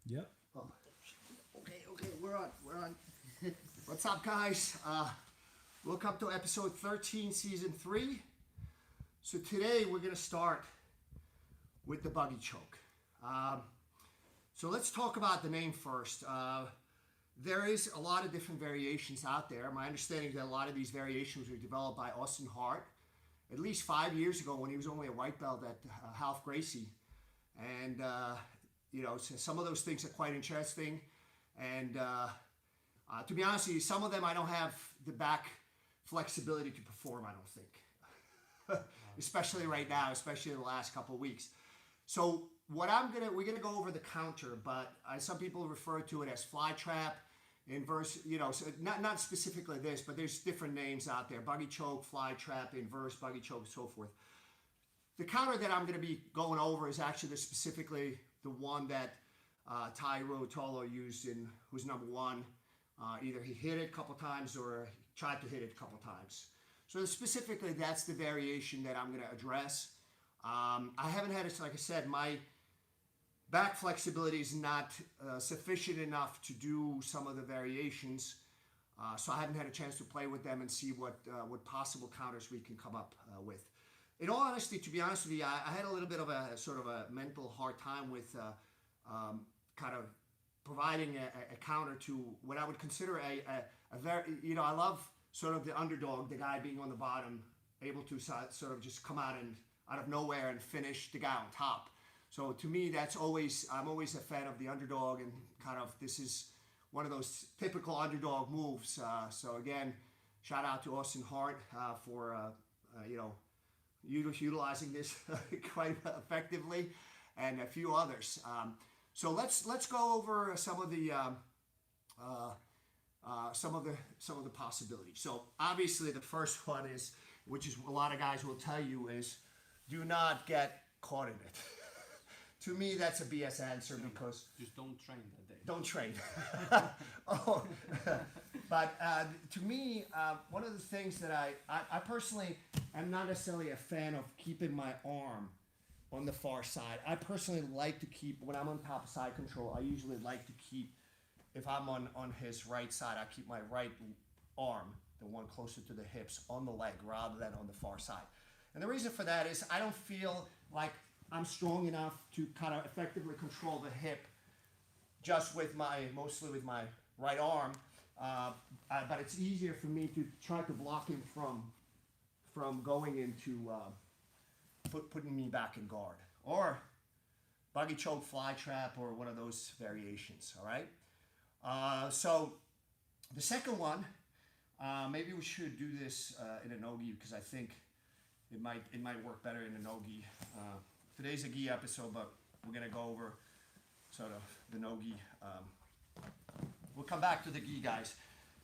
Yep. Oh, okay, we're on. What's up, guys? Welcome to episode 13, season 3. So today we're going to start with the buggy choke. So let's talk about the name first. There is a lot of different variations out there. My understanding is that a lot of these variations were developed by Austin Hart at least 5 years ago when he was only a white belt at Half Gracie. And, so some of those things are quite interesting. And to be honest with you, some of them I don't have the back flexibility to perform, I don't think. Especially right now, especially in the last couple of weeks. So we're gonna go over the counter, but some people refer to it as fly trap, inverse, so not specifically this, but there's different names out there: buggy choke, fly trap, inverse buggy choke, and so forth. The counter that I'm going to be going over is actually specifically the one that Tyro Tolo used who's number one. Either he hit it a couple times or he tried to hit it a couple times. So specifically, that's the variation that I'm going to address. I haven't had it, like I said, my back flexibility is not sufficient enough to do some of the variations. So I haven't had a chance to play with them and see what possible counters we can come up with. In all honesty, to be honest with you, I had a little bit of a sort of a mental hard time with kind of providing a counter to what I would consider a very, I love sort of the underdog, the guy being on the bottom, able to sort of just come out of nowhere and finish the guy on top. So to me, I'm always a fan of the underdog, and kind of this is one of those typical underdog moves. So again, shout out to Austin Hart for utilizing this quite effectively, and a few others. So let's go over some of the possibilities. So obviously the first one is, which is a lot of guys will tell you, is do not get caught in it. To me, that's a BS answer because just don't train that day. Don't train. But to me, one of the things that I personally am not necessarily a fan of keeping my arm on the far side. I personally like to keep, when I'm on top of side control, I usually like to keep, if I'm on his right side, I keep my right arm, the one closer to the hips, on the leg rather than on the far side. And the reason for that is I don't feel like I'm strong enough to kind of effectively control the hip just mostly with my right arm. But it's easier for me to try to block him from going into putting me back in guard, or buggy choke, fly trap, or one of those variations. All right. So the second one, maybe we should do this in a no-gi, because I think it might work better in a no-gi. Today's a gi episode, but we're gonna go over sort of the no-gi. We'll come back to the gi, guys.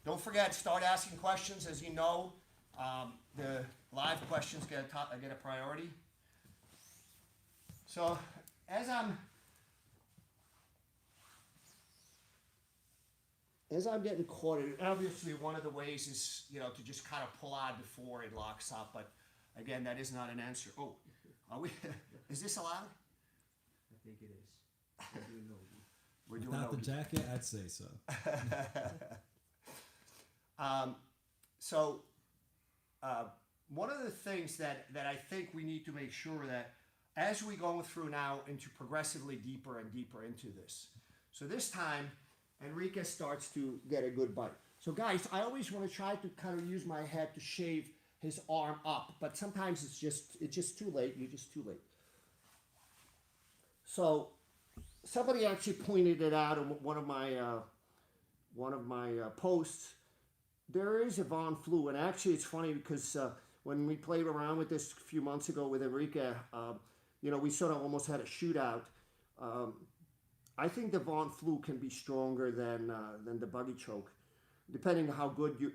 Don't forget, start asking questions. As you know, the live questions get a priority. So as I'm getting caught, obviously one of the ways is to just kind of pull out before it locks up. But again, that is not an answer. Oh, are we? Is this allowed? I think it is. We're doing no-gi. Without the jacket, I'd say so. One of the things that I think we need to make sure that as we go through now into progressively deeper and deeper into this. So this time, Enrique starts to get a good bite. So guys, I always want to try to kind of use my head to shave his arm up, but sometimes it's just too late. You're just too late. So somebody actually pointed it out in one of my posts. There is a Von Flu, and actually it's funny because when we played around with this a few months ago with Enrique, we sort of almost had a shootout. I think the Von Flu can be stronger than the buggy choke, depending on how good you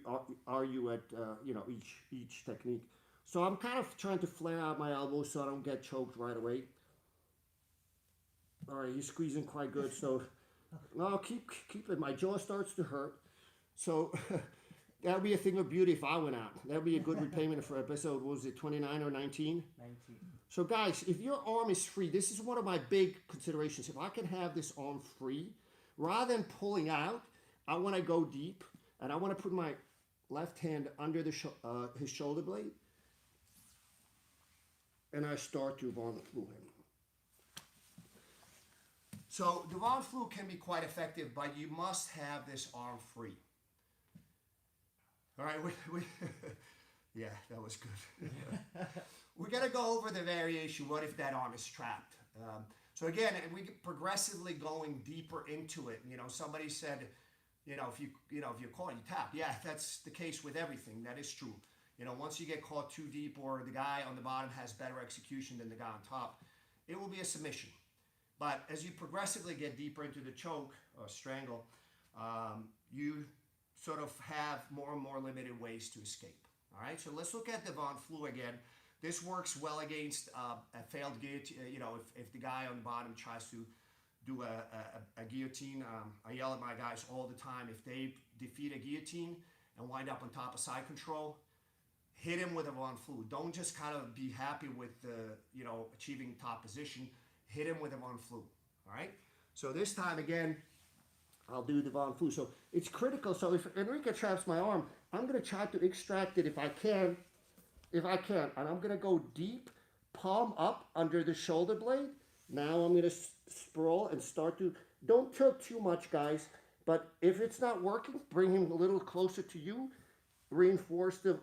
are at each technique. So I'm kind of trying to flare out my elbows so I don't get choked right away. All right, he's squeezing quite good. So no, keep it. My jaw starts to hurt. So that would be a thing of beauty if I went out. That would be a good repayment for episode, what was it, 29 or 19? 19. So guys, if your arm is free, this is one of my big considerations. If I can have this arm free, rather than pulling out, I want to go deep, and I want to put my left hand under the his shoulder blade, and I start to Von Flu him. So the Von Flu can be quite effective, but you must have this arm free. All right, yeah, that was good. We're gonna go over the variation. What if that arm is trapped? So again, we get progressively going deeper into it. You know, somebody said, if you're caught, you tap. Yeah, that's the case with everything. That is true. You know, once you get caught too deep, or the guy on the bottom has better execution than the guy on top, it will be a submission. But as you progressively get deeper into the choke or strangle, you sort of have more and more limited ways to escape. All right, so let's look at the Von Flu again. This works well against a failed guillotine. If the guy on the bottom tries to do a guillotine, I yell at my guys all the time. If they defeat a guillotine and wind up on top of side control, hit him with a Von Flu. Don't just kind of be happy with achieving top position. Hit him with a Von Flu. All right. So this time again, I'll do the Von Flu. So it's critical. So if Enrique traps my arm, I'm going to try to extract it if I can. And I'm going to go deep, palm up under the shoulder blade. Now I'm going to sprawl and start to, don't tilt too much, guys. But if it's not working, bring him a little closer to you. Reinforce the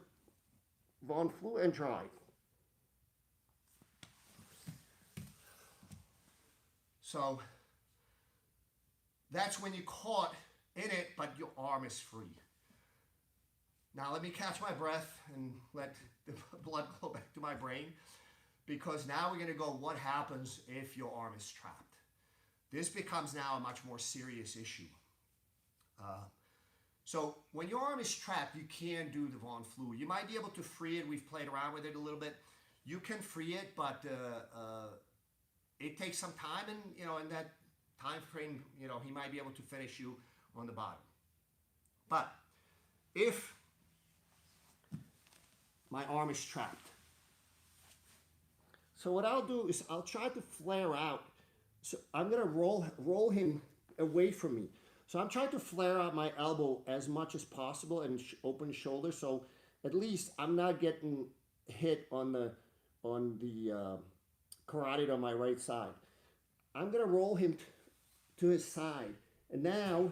Von Flu and drive. So that's when you're caught in it, but your arm is free. Now let me catch my breath and let the blood go back to my brain, because now we're going to go, what happens if your arm is trapped? This becomes now a much more serious issue. So when your arm is trapped, you can do the Von Flu. You might be able to free it. We've played around with it a little bit. You can free it, but it takes some time, and in that time frame, he might be able to finish you on the bottom. But if my arm is trapped, so what I'll do is I'll try to flare out. So I'm gonna roll him away from me. So I'm trying to flare out my elbow as much as possible and open shoulder, so at least I'm not getting hit on the carotid on my right side. I'm gonna roll him to his side, and now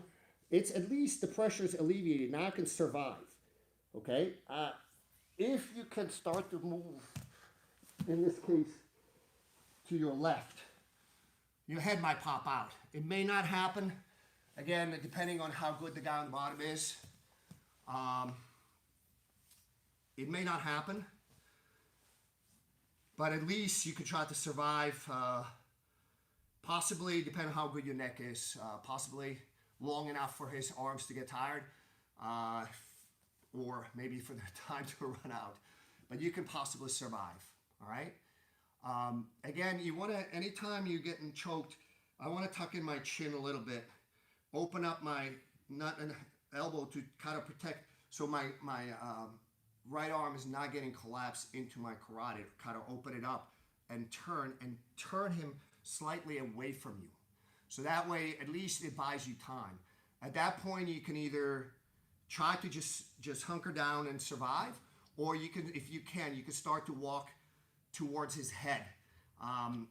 it's at least the pressure is alleviated. Now I can survive. Okay. If you can start to move, in this case, to your left, your head might pop out. It may not happen. Again, depending on how good the guy on the bottom is, it may not happen. But at least you could try to survive, possibly, depending on how good your neck is, possibly long enough for his arms to get tired, or maybe for the time to run out. But you can possibly survive, all right? Again, you want to, anytime you're getting choked, I want to tuck in my chin a little bit, open up my nut and elbow to kind of protect, so my right arm is not getting collapsed into my carotid. Kind of open it up and turn him slightly away from you. So that way, at least it buys you time. At that point, you can either try to just hunker down and survive, or you can, if you can start to walk towards his head.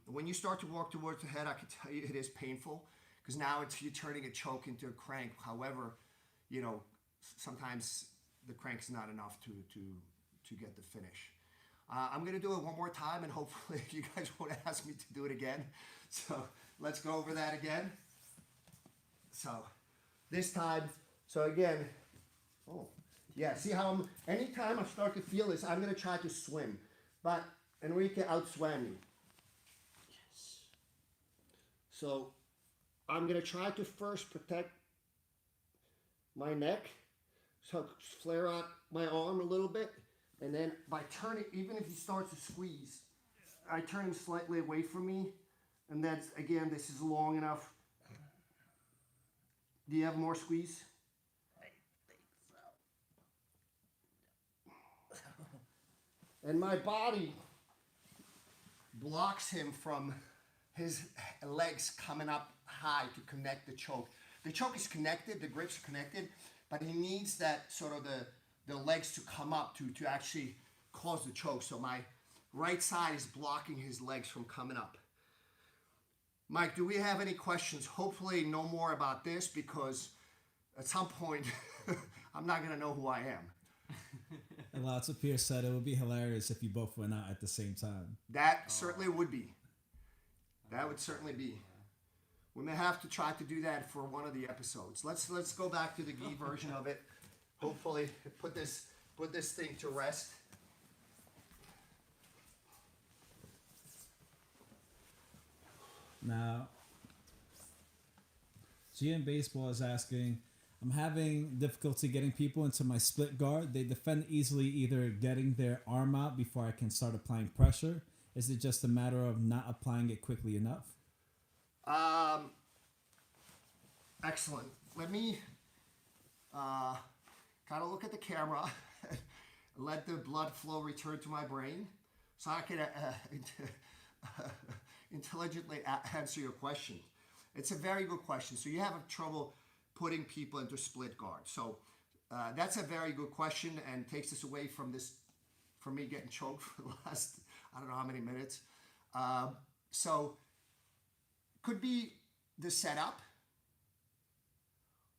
When you start to walk towards the head, I can tell you it is painful, because now you're turning a choke into a crank. However, sometimes the crank's not enough to get the finish. I'm going to do it one more time, and hopefully you guys won't ask me to do it again. So let's go over that again. So this time, so again, see how anytime I start to feel this, I'm going to try to swim. But Enrique outswam me. Yes. So I'm going to try to first protect my neck. So flare out my arm a little bit, and then by turning, even if he starts to squeeze, I turn him slightly away from me, and that's, again, this is long enough. Do you have more squeeze? I think so. And my body blocks him from his legs coming up high to connect the choke. The choke is connected, the grips are connected, but he needs that sort of the legs to come up to actually cause the choke. So my right side is blocking his legs from coming up. Mike, do we have any questions? Hopefully no more about this, because at some point I'm not going to know who I am. And lots of peers said it would be hilarious if you both went out at the same time. That certainly would be. That would certainly be. We may have to try to do that for one of the episodes. Let's go back to the gi version of it. Hopefully put this thing to rest. Now, GM Baseball is asking, I'm having difficulty getting people into my split guard. They defend easily, either getting their arm out before I can start applying pressure. Is it just a matter of not applying it quickly enough? Excellent. Let me kind of look at the camera, let the blood flow return to my brain, so I can intelligently answer your question. It's a very good question. So you have trouble putting people into split guard. So that's a very good question, and takes us away from me getting choked for the last, I don't know how many minutes. So could be the setup,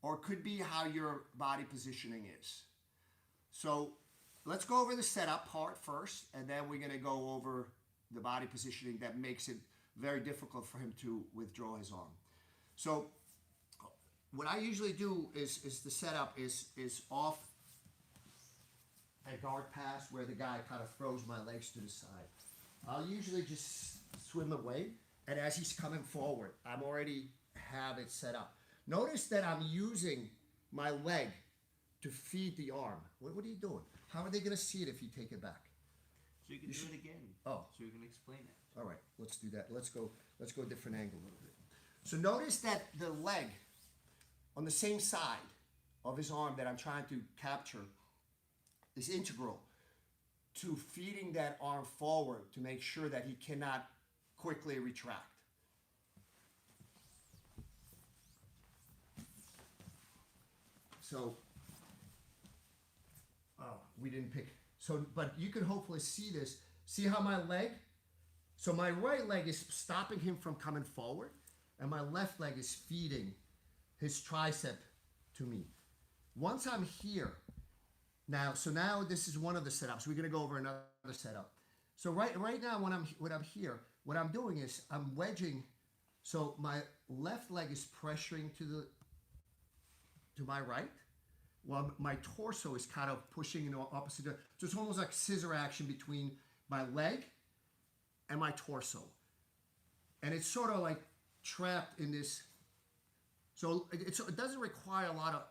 or it could be how your body positioning is. So let's go over the setup part first, and then we're going to go over the body positioning that makes it very difficult for him to withdraw his arm. So what I usually do is the setup is off a guard pass where the guy kind of throws my legs to the side. I'll usually just swim away, and as he's coming forward, I'm already have it set up. Notice that I'm using my leg to feed the arm. What are you doing? How are they going to see it if you take it back? So you can do it again. Oh. So you can explain it. All right, let's do that. Let's go a different angle a little bit. So notice that the leg on the same side of his arm that I'm trying to capture is integral to feeding that arm forward to make sure that he cannot quickly retract. So, we didn't pick. So, but you can hopefully see this. See how my leg? So my right leg is stopping him from coming forward, and my left leg is feeding his tricep to me. Once I'm here, now this is one of the setups. We're gonna go over another setup. So right now when I'm here, what I'm doing is I'm wedging. So my left leg is pressuring to my right, while my torso is kind of pushing in the opposite direction. So it's almost like scissor action between my leg and my torso. And it's sort of like trapped in this. So it doesn't require a lot of,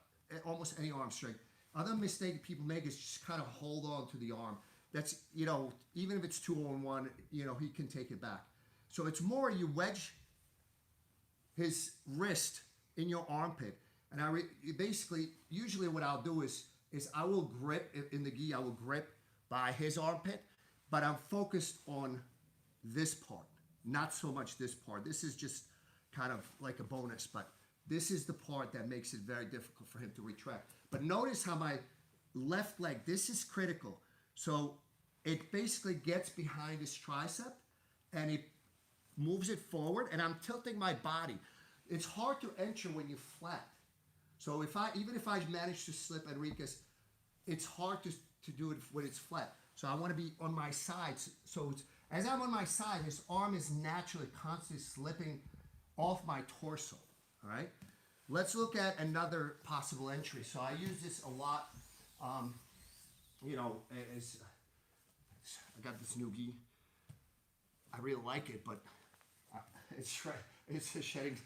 almost any arm strength. Other mistake people make is just kind of hold on to the arm. That's, even if it's 2-on-1, he can take it back. So it's more you wedge his wrist in your armpit. And basically, usually what I'll do is I will grip, in the gi, I will grip by his armpit, but I'm focused on this part, not so much this part. This is just kind of like a bonus, but this is the part that makes it very difficult for him to retract. But notice how my left leg, this is critical. So it basically gets behind his tricep and it moves it forward, and I'm tilting my body. It's hard to enter when you're flat. So even if I manage to slip Enriquez, it's hard to do it when it's flat. So I want to be on my side. So as I'm on my side, his arm is naturally constantly slipping off my torso. All right. Let's look at another possible entry. So I use this a lot. As I got this new gi. I really like it, but it's shedding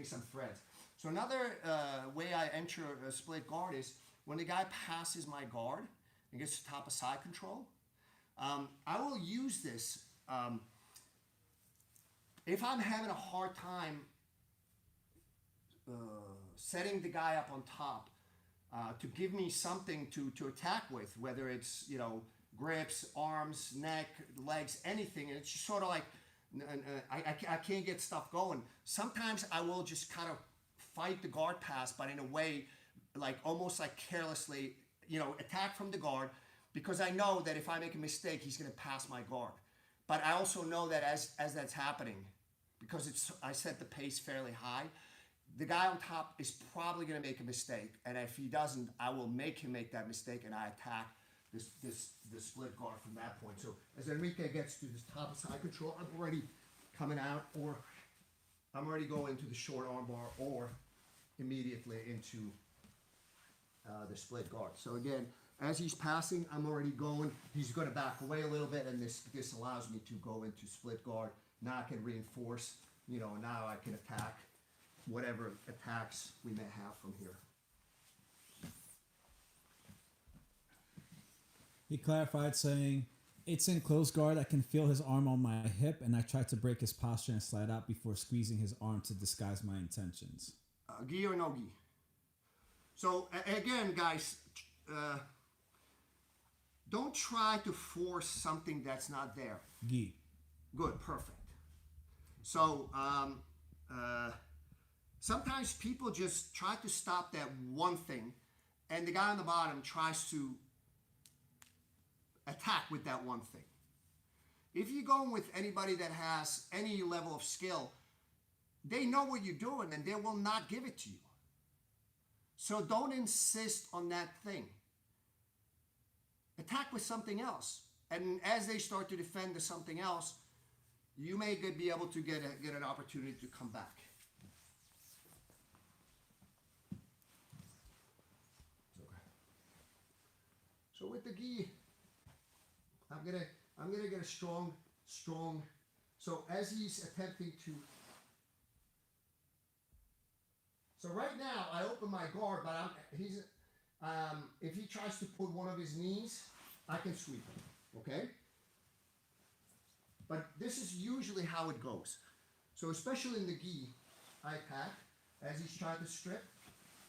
some threads. So another way I enter a split guard is when the guy passes my guard and gets to top of side control. I will use this if I'm having a hard time setting the guy up on top to give me something to attack with, whether it's grips, arms, neck, legs, anything, and it's just sort of like I can't get stuff going. Sometimes I will just kind of fight the guard pass, but in a way, like almost like carelessly, attack from the guard, because I know that if I make a mistake, he's going to pass my guard. But I also know that as that's happening, because I set the pace fairly high, the guy on top is probably going to make a mistake, and if he doesn't, I will make him make that mistake, and I attack this split guard from that point. So as Enrique gets to this top of side control, I'm already coming out, or I'm already going to the short arm bar, or immediately into the split guard. So again, as he's passing, I'm already going. He's going to back away a little bit, and this allows me to go into split guard. Now I can reinforce, now I can attack whatever attacks we may have from here. He clarified saying, it's in close guard. I can feel his arm on my hip, and I try to break his posture and slide out before squeezing his arm to disguise my intentions. Gi or no gi? So again, guys, don't try to force something that's not there. Gi. Good, perfect. So sometimes people just try to stop that one thing, and the guy on the bottom tries to attack with that one thing. If you're going with anybody that has any level of skill, they know what you're doing, and they will not give it to you. So don't insist on that thing. Attack with something else. And as they start to defend to something else, you may be able to get an opportunity to come back. Okay. So with the gi, I'm gonna get a strong. So as he's attempting to. So right now I open my guard, but if he tries to put one of his knees, I can sweep him. Okay. But this is usually how it goes. So especially in the gi, I attack as he's trying to strip,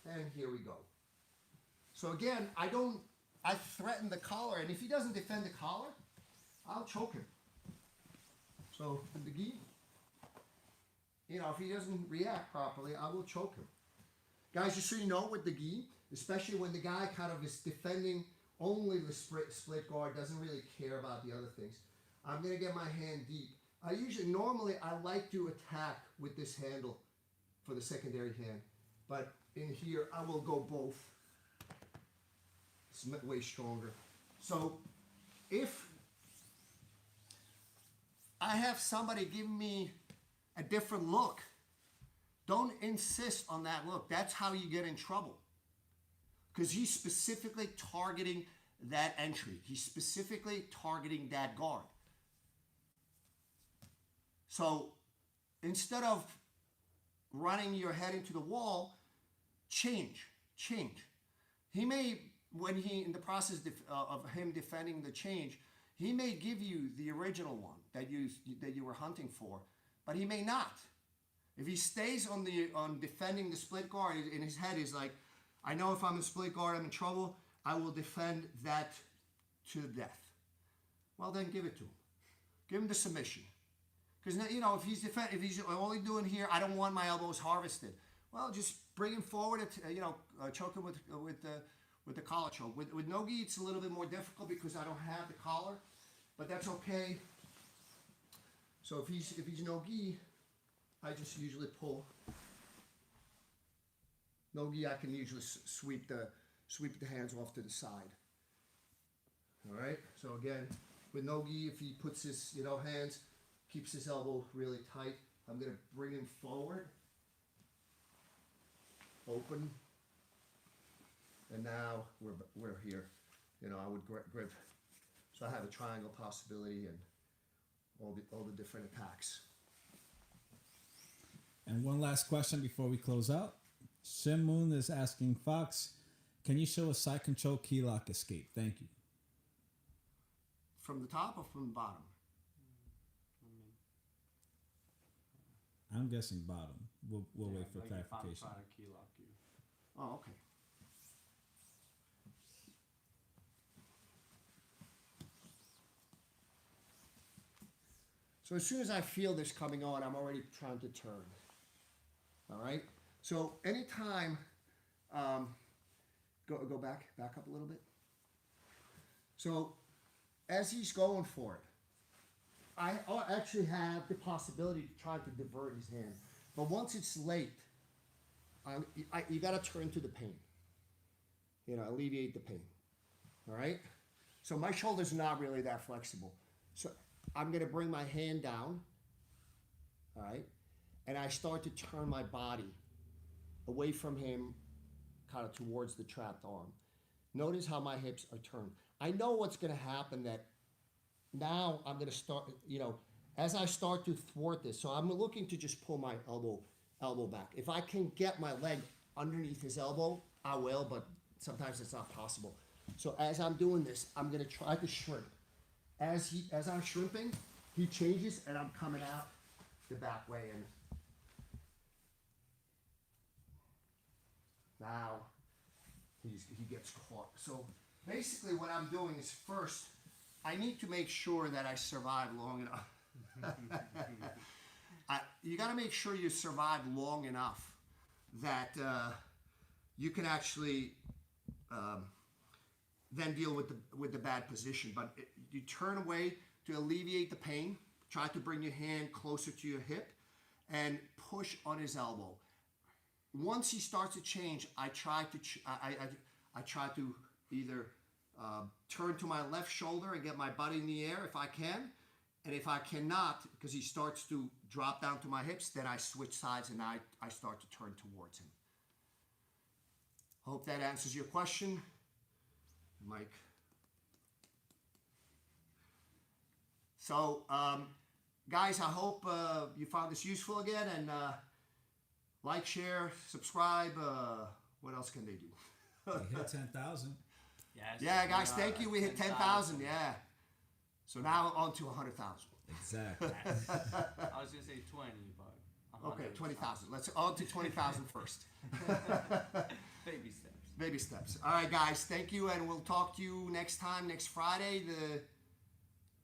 and here we go. So again, I threaten the collar, and if he doesn't defend the collar, I'll choke him. So in the gi, if he doesn't react properly, I will choke him. Guys, just so you know, with the gi, especially when the guy kind of is defending only the split guard, doesn't really care about the other things, I'm going to get my hand deep. Normally I like to attack with this handle for the secondary hand, but in here I will go both. It's way stronger. So if I have somebody give me a different look, don't insist on that look. That's how you get in trouble. Because he's specifically targeting that entry. He's specifically targeting that guard. So instead of running your head into the wall, change. He may, in the process of him defending the change, he may give you the original one that you were hunting for, but he may not. If he stays on defending the split guard, in his head is like, I know if I'm in split guard, I'm in trouble. I will defend that to the death. Well, then give it to him. Give him the submission. Because if he's only doing here, I don't want my elbows harvested. Well, just bring him forward. Choke him with the collar choke. With no gi, it's a little bit more difficult because I don't have the collar, but that's okay. So if he's no gi, I just usually pull. No gi, I can usually sweep the hands off to the side. All right. So again, with no gi, if he puts his hands, keeps his elbow really tight, I'm gonna bring him forward, open, and now we're here. I would grip. So I have a triangle possibility and all the different attacks. And one last question before we close out. Shin Moon is asking Fox, can you show a side control keylock escape? Thank you. From the top or from the bottom? I'm guessing bottom. We'll wait for clarification. Oh, okay. So as soon as I feel this coming on, I'm already trying to turn. All right? So anytime, go back up a little bit. So as he's going for it, I actually have the possibility to try to divert his hand. But once it's late, you got to turn to the pain. You know, alleviate the pain. All right? So my shoulder's not really that flexible. So I'm going to bring my hand down. All right? And I start to turn my body away from him, kind of towards the trapped arm. Notice how my hips are turned. I know what's going to happen, that now I'm going to start, you know, as I start to thwart this. So I'm looking to just pull my elbow back. If I can get my leg underneath his elbow, I will, but sometimes it's not possible. So as I'm doing this, I'm going to try to shrimp. As I'm shrimping, he changes and I'm coming out the back way. And now he gets caught. So basically what I'm doing is, first, I need to make sure that I survive long enough. You got to make sure you survive long enough that you can actually then deal with the bad position. But you turn away to alleviate the pain. Try to bring your hand closer to your hip and push on his elbow. Once he starts to change, I try to either turn to my left shoulder and get my body in the air if I can. And if I cannot, because he starts to drop down to my hips, then I switch sides and I start to turn towards him. Hope that answers your question, Mike. So, guys, I hope you found this useful again, and like, share, subscribe. What else can they do? We hit 10,000. Yes. Yeah, guys, thank you. We hit 10,000. Yeah. So now on to 100,000. Exactly. I was gonna say 20, but 100. Okay, 20,000. Let's on to 20,000 first. Baby steps. Baby steps. All right, guys. Thank you, and we'll talk to you next time, next Friday.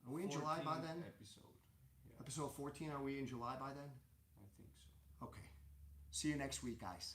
Are we in July by then? Episode. Yeah, Episode 14. Are we in July by then? I think so. Okay. See you next week, guys.